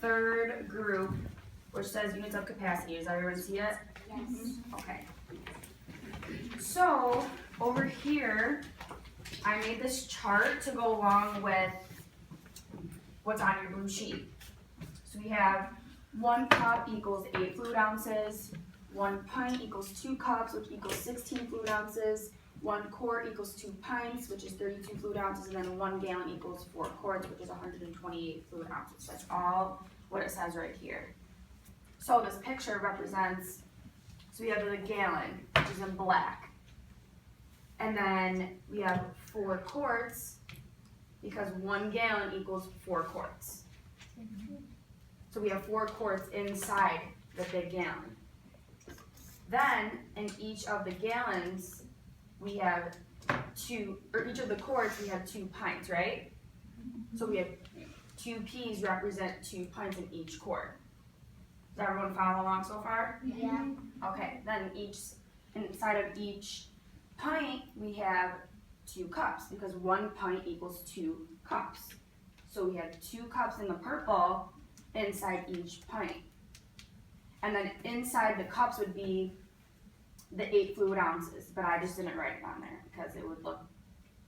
third group, which says units of capacity. Does everyone see it? Yes. Okay. So, over here, I made this chart to go along with what's on your blue sheet. So we have 1 cup equals 8 fluid ounces, 1 pint equals 2 cups, which equals 16 fluid ounces, 1 quart equals 2 pints, which is 32 fluid ounces, and then 1 gallon equals 4 quarts, which is 128 fluid ounces. That's all what it says right here. So this picture represents, so we have the gallon, which is in black. And then we have 4 quarts, because 1 gallon equals 4 quarts. So we have 4 quarts inside the big gallon. Then, in each of the gallons, we have each of the quarts, we have 2 pints, right? So we have 2 P's represent 2 pints in each quart. Does everyone follow along so far? Yeah. Okay, then inside of each pint, we have 2 cups, because 1 pint equals 2 cups. So we have 2 cups in the purple inside each pint. And then inside the cups would be the 8 fluid ounces, but I just didn't write it on there because it would look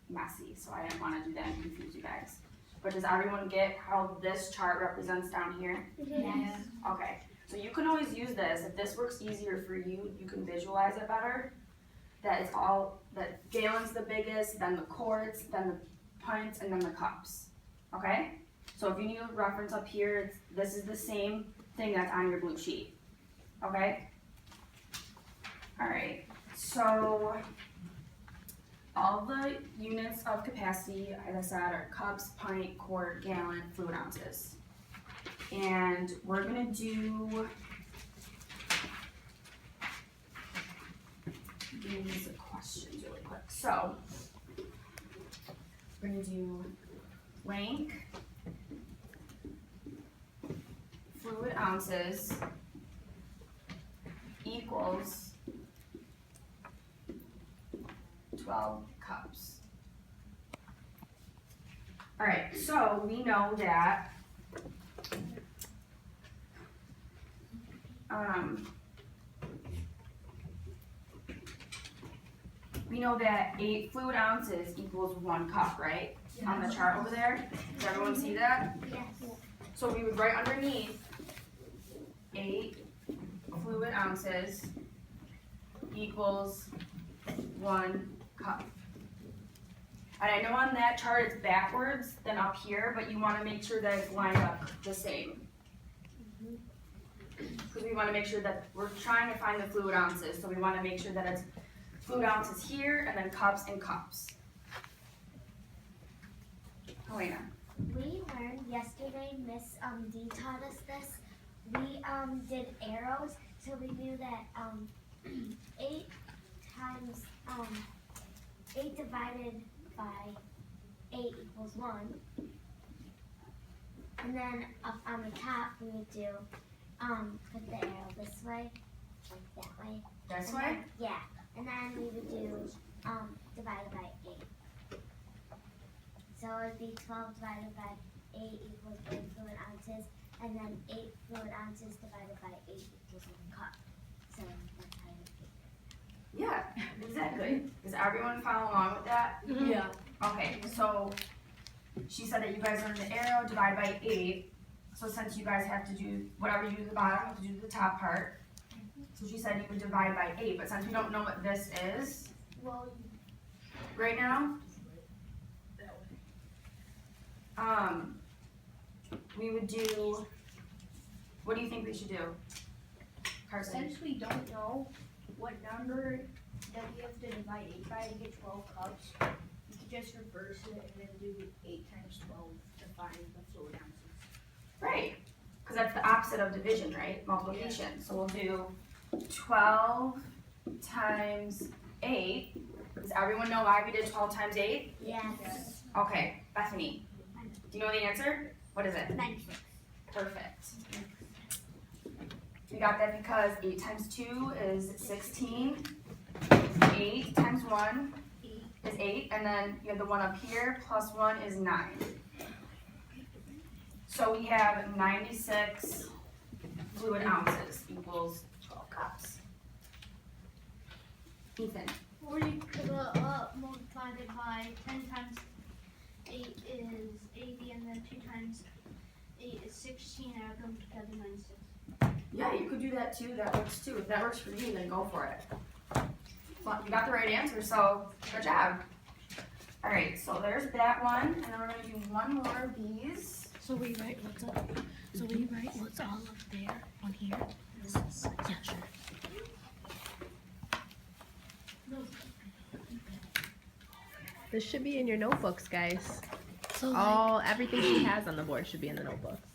messy, so I didn't want to do that and confuse you guys. But does everyone get how this chart represents down here? Yes. Okay, so you can always use this. If this works easier for you, you can visualize it better. That it's all, that gallon's the biggest, then the quarts, then the pints, and then the cups. Okay? So if you need a reference up here, this is the same thing that's on your blue sheet. Okay? Alright, so all the units of capacity, as I said, are cups, pint, quart, gallon, fluid ounces. And we're gonna do these questions really quick. So, we're gonna do blank, fluid ounces equals 12 cups. All right, so we know that we know that 8 fluid ounces equals 1 cup, right? Yeah. On the chart over there. Does everyone see that? Yes. So we would write underneath 8 fluid ounces equals 1 cup. And I know on that chart it's backwards than up here, but you want to make sure that it's lined up the same. Because we want to make sure that we're trying to find the fluid ounces, so we want to make sure that it's fluid ounces here and then cups and cups. Helena. We learned yesterday, Miss D taught us this. We did arrows, so we knew that 8 times 8 divided by 8 equals 1. And then up on the top we would do put the arrow this way, like that way. This And way? then- yeah. And then we would do divided by 8. So it would be 12 divided by 8 equals 8 fluid ounces, and then 8 fluid ounces divided by 8 equals 1 cup. So that's how you Yeah, exactly. Does everyone follow along with that? Yeah. Okay, so she said that you guys learned the arrow divided by 8. So since you guys have to do whatever you do at the bottom, you have to do the top part. So she said you would divide by 8, but since we don't know what this is Well, right now, we would do, what do you think we should do? Carson? Since we don't know what number that we have to divide 8 by to get 12 cups, we could just reverse it and then do 8 times 12 to find the fluid ounces. Right, because that's the opposite of division, right? Multiplication. So we'll do 12 times 8. Does everyone know why we did 12 times 8? yes. Okay, Bethany, do you know the answer? What is it? 96. Perfect. We got that because 8 times 2 is 16. 8 times 1 is 8, and then you have the one up here, plus 1 is 9. So we have 96 fluid ounces equals 12 cups. Ethan, Or you could multiply it by 10 times 8 is 80, and then 2 times 8 is 16, add them together, 96. yeah, you could do that too. That works too. If that works for you, then go for it. Well, you got the right answer, so good job. All right, so there's that one, and then we're gonna do one more of these. So we write what's up. So we write what's all up there on here. This is yeah, sure. This should be in your notebooks, guys. So Everything she has on the board should be in the notebooks.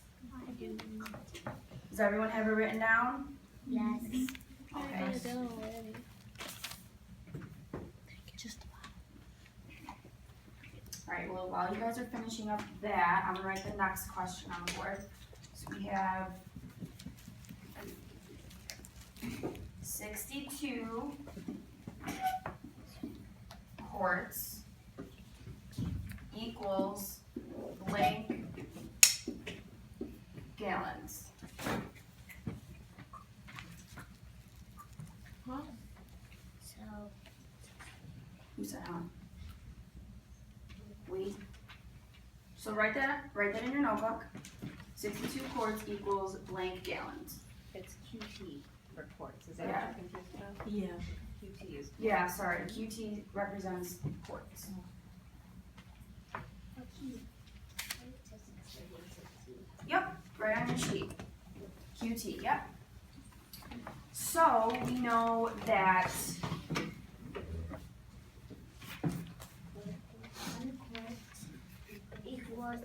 Does everyone have it written down? Yes. Okay. just All right, well, while you guys are finishing up that, I'm gonna write the next question on the board. So we have 62 quarts equals blank gallons. So, Who said huh? We. So write that in your notebook. 62 quarts equals blank gallons. It's QT for quarts, is that Yeah. what you're confused about? yeah. QT is. Yeah, sorry, QT represents quarts. Yep, right on your sheet. QT, yep. So we know that one quart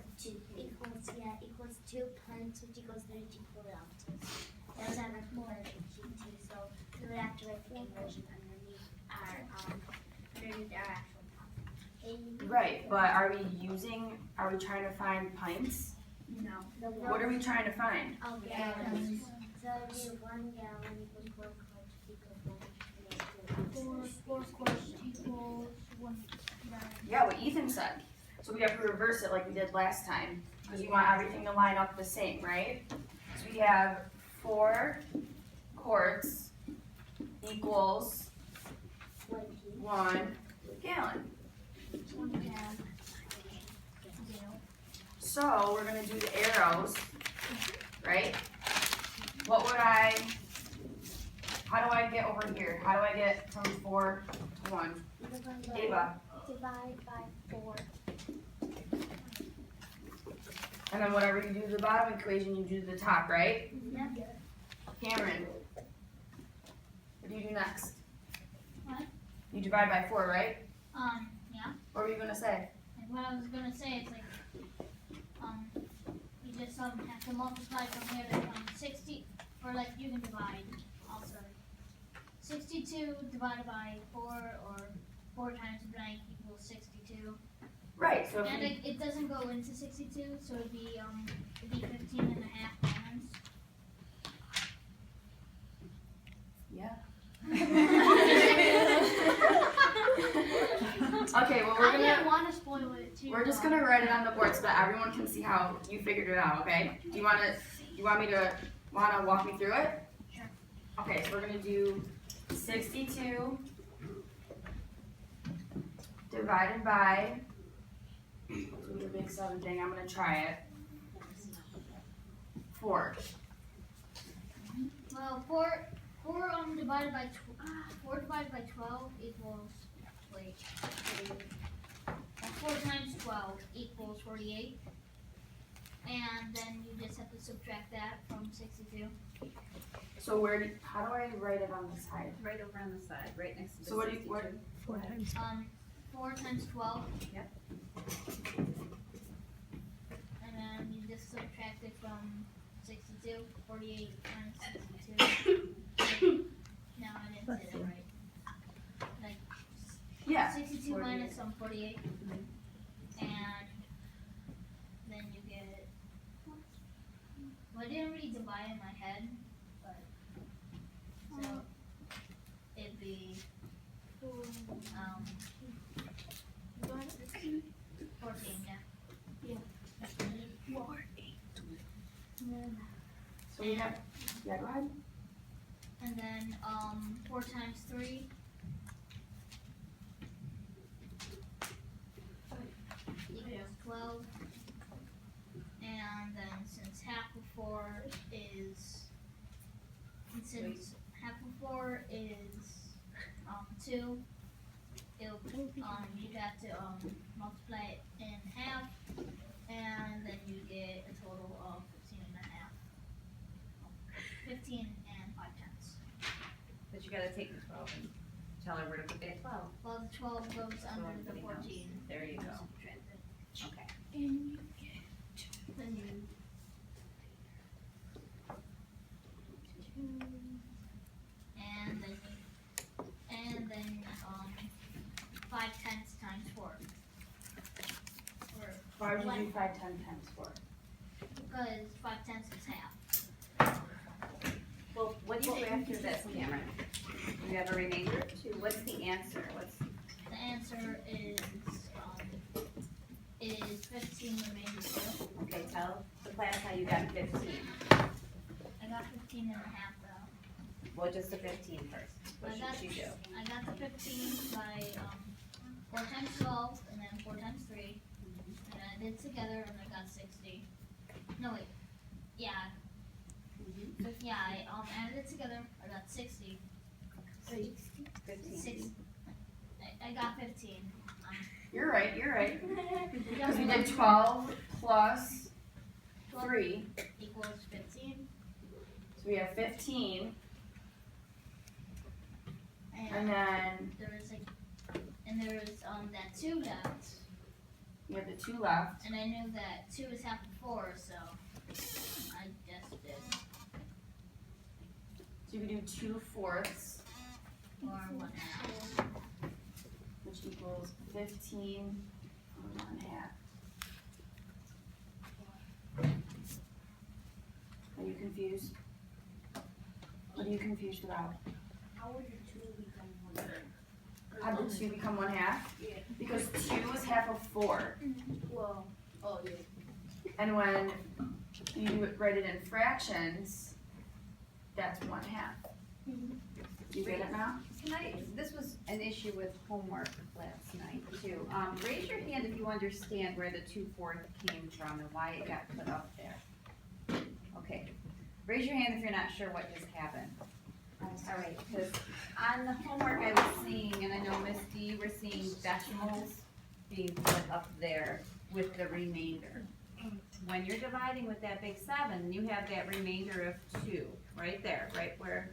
equals 2 pints, which equals 32 fluid ounces. That was our quart in QT, so we would have to write the conversion underneath our actual top. right, but are we trying to find pints? No. What are we trying to find? Oh, gallons. So it'd be 1 gallon equals 4 quarts equals 1 4 quarts equals 1 gallon. Yeah, what Ethan said. So we have to reverse it like we did last time, because you want everything to line up the same, right? So we have 4 quarts equals 1 gallon. 1 gallon. So we're gonna do the arrows, right? How do I get over here? How do I get from 4 to 1? Ava. Divide by 4. And then whatever you do the bottom equation, you do the top, right? Yep. Cameron. What do you do next? What? You divide by 4, right? Yeah. What were you gonna say? And what I was gonna say is like, you just have to multiply from here to 60, or like you can divide also. 62 divided by 4, or 4 times blank equals 62. Right, so if And we, it doesn't go into 62, so it'd be 15 and a half gallons. yeah. Okay, well I didn't want to spoil it too. we're just gonna write it on the board so that everyone can see how you figured it out, okay? Do you want me to walk me through it? Sure. Okay, so we're gonna do 62 divided by, let's do the big 7 thing, I'm gonna try it. 4. Well, 4 divided by 4 divided by 12 equals, wait, 4 times 12 equals 48. And then you just have to subtract that from 62. So how do I write it on the side? Right over on the side, right next to the So what 62. 4 times. 4 times 12. Yep. And then you just subtract it from 62. 48 times 62. No, I didn't say that right. Like, Yeah. 62 48. minus 48. And then you get. Well, I didn't really divide in my head, but. So, it'd be. 14, yeah. So we have, yeah, go ahead. And then 4 times 3 equals 12. And then since half of 4 is, and since half of 4 is 2, it'll, you'd have to multiply it in half, and then you get a total of 15 and a half. 15 and 5 tenths. But you gotta take the 12 and tell her where to put that 12. Well, the 12 goes under the everything else. 14. There you go. Subtract it. Okay. Then you. And then 5 tenths times 4. Or, Why would you do 5, 10 times 4? because 5 tenths is half. Well, what do you do after this, Cameron? You have a remainder of 2. What's the answer? What's, The answer is 15 remainder 2. okay, tell the class how you got 15. I got 15 and a half though. Well, just the 15 first. What should she do? I got the 15 by 4 times 12 and then 4 times 3. And I did together and I got 60. No wait. Yeah. Yeah, I added it together. I got 60. 15. 6. I got 15. You're right, Because we did 12 plus 3, Equals 15. so we have 15, and And then there was that 2 left. we have the 2 left. And I knew that 2 is half of 4, so I just did. So you could do 2/4, Or 1/2. which equals 15 and 1/2. Are you confused? What are you confused about? How would your 2 become 1? How did 2 become 1/2? Because 2 is half of 4. Well, oh yeah. And when you write it in fractions, that's 1/2. Do you get it now? This was an issue with homework last night too. Raise your hand if you understand where the 2/4 came from and why it got put up there. Okay, raise your hand if you're not sure what just happened. All right, because on the homework I was seeing, and I know Miss D, we're seeing decimals being put up there with the remainder. When you're dividing with that big 7, you have that remainder of 2, right there, right where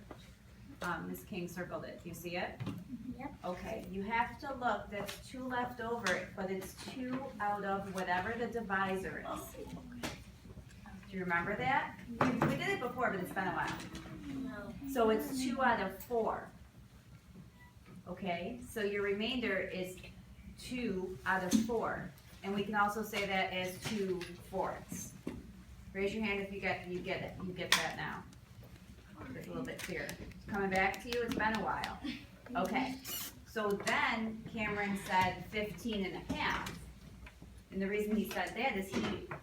Ms. King circled it. Do you see it? Yep. Okay, you have to look, that's 2 left over, but it's 2 out of whatever the divisor is. Do you remember that? We did it before, but it's been a while. So it's 2 out of 4. Okay, so your remainder is 2 out of 4. And we can also say that as 2/4. Raise your hand if you get it. You get that now. It's a little bit clearer. Coming back to you, it's been a while. Okay, so then Cameron said 15 and a half. And the reason he said that is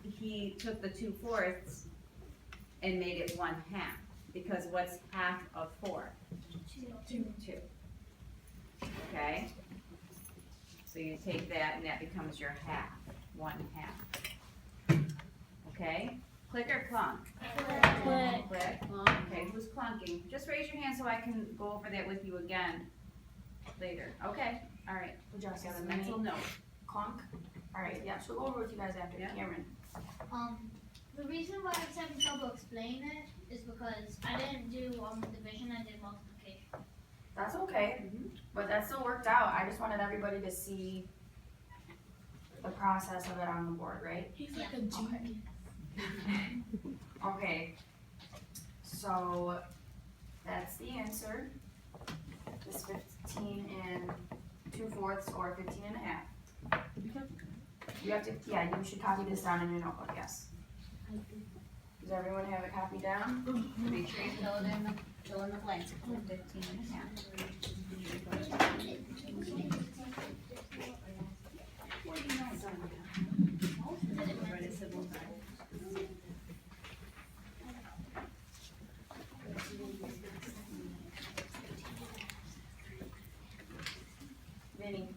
he took the 2/4 and made it 1/2. Because what's half of 4? 2. Okay? So you take that and that becomes your half, 1/2. Okay? Click or clunk? Click. Click. Okay, who's clunking? Just raise your hand so I can go over that with you again later. Okay, all right. Would y'all say Got a the mental note. clunk? Alright, yeah, she'll go over with you guys after. Yeah. Cameron. The reason why I was having trouble explaining it is because I didn't do division, I did multiplication. That's okay, but that still worked out. I just wanted everybody to see the process of it on the board, right? He's like a genius. Okay, so that's the answer. It's 15 and 2/4 or 15 and a half. You have to, yeah, you should copy this down in your notebook, yes. Does everyone have it copied down? Make sure you fill in the blanks. 15 and a half. any